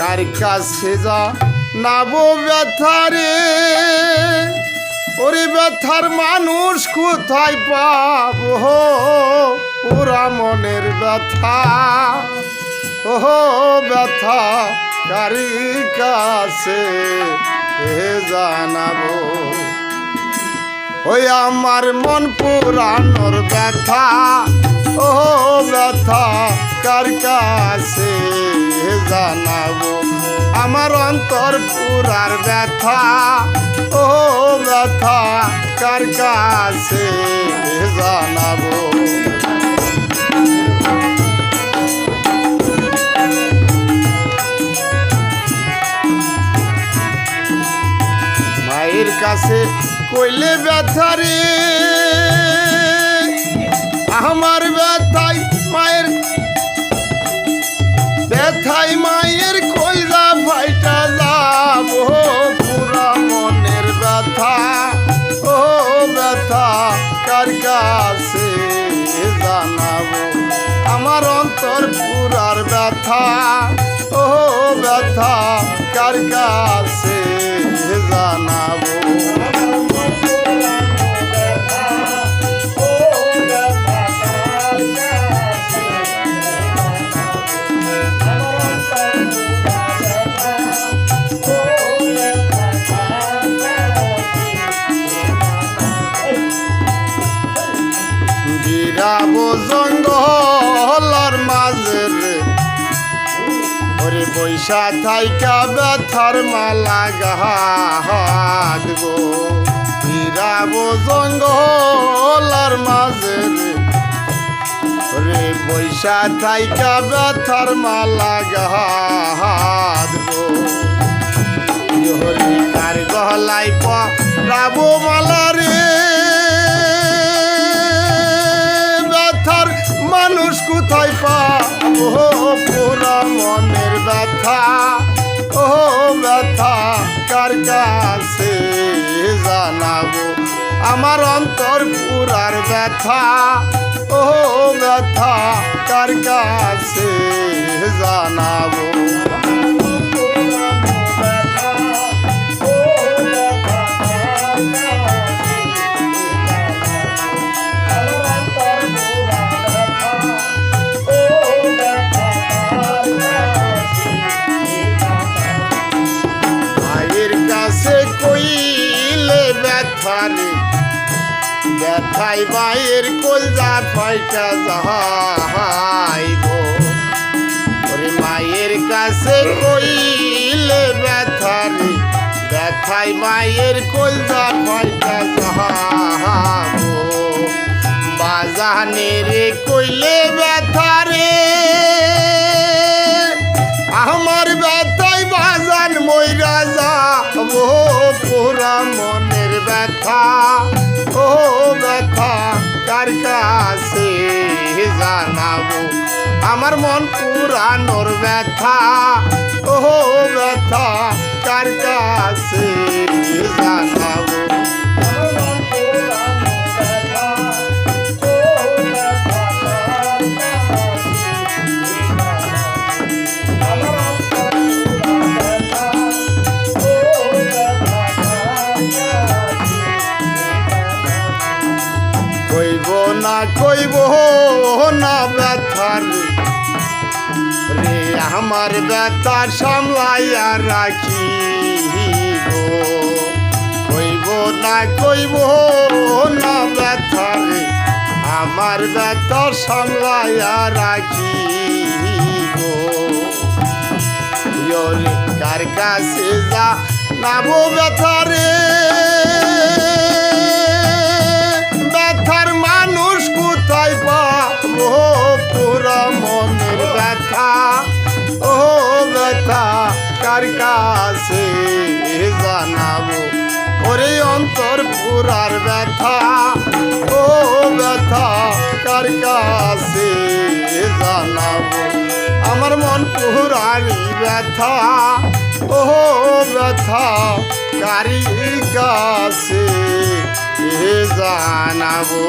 কার কাছে যা নাবো ব্যথারে ওরে ব্যথার মানুষ কোথায় পাবো পুরা মনের ব্যথা ওহো ব্যথা কারি কাছে জানাবো ওই আমার মন পুরানোর ব্যথা ও ব্যথা কার কাছে জানাবো আমার অন্তর পুরার ব্যথা ও ব্যথা কার কাছে জানাবো মায়ের কাছে কইলে ব্যথারে আমার ব্যথাই মায়ের কলজা ফাইটা যাবো পুরা মনের ব্যথা ও ব্যথা কার কাছে জানাবো আমার অন্তর পুরার ব্যথা ও ব্যথা কার কাছে জানাবো গিরাবো জঙ্গলর মাঝে রে ওরে বৈশা থাইকা ব্যথার মালা গাহাগবো গিরাবো জঙ্গলর মাঝে রে বৈশা থাইকা ব্যথার মালা গাহাগবো হরি কার গহলাই পাবো মালা রে মানুষ কোথায় পাবো পুরা মনের ব্যথা ও ব্যথা কার কাছে জানাবো আমার অন্তর পুরার ব্যথা ও ব্যথা কার কাছে জানাবো কইলে ব্যথারে ব্যথাই মায়ের কলজা ফাইটা যাইব ওরে মায়ের কাছে কইলে ব্যথারে ব্যথাই মায়ের কলজা ফাইটা যাইব বাজানে রে কইলে ব্যথারে আমার ব্যথাই বাজান মইরা যাবো পুরা মনের ব্যথা ও ব্যথা কার কাছে জানাবো আমার মন পুরানোর ব্যথা ও ব্যথা কার কাছে জানাবো কইব না ব্যথার রে আমার ব্যথা সামলাইয়া রাখিব কইব না ব্যথার রে আমার ব্যথা সামলাইয়া রাখিব কার কাছে যা নাবো ব্যথারে ব্যথার মানুষ কোথায় পাবো পুরা মনের ব্যথা ও ব্যথা কার কাছে জানাবো ওরে অন্তর পুরার ব্যথা ও ব্যথা কার কাছে জানাবো আমার মন পুরানি ব্যথা ও ব্যথা কারি কাছে জানাবো।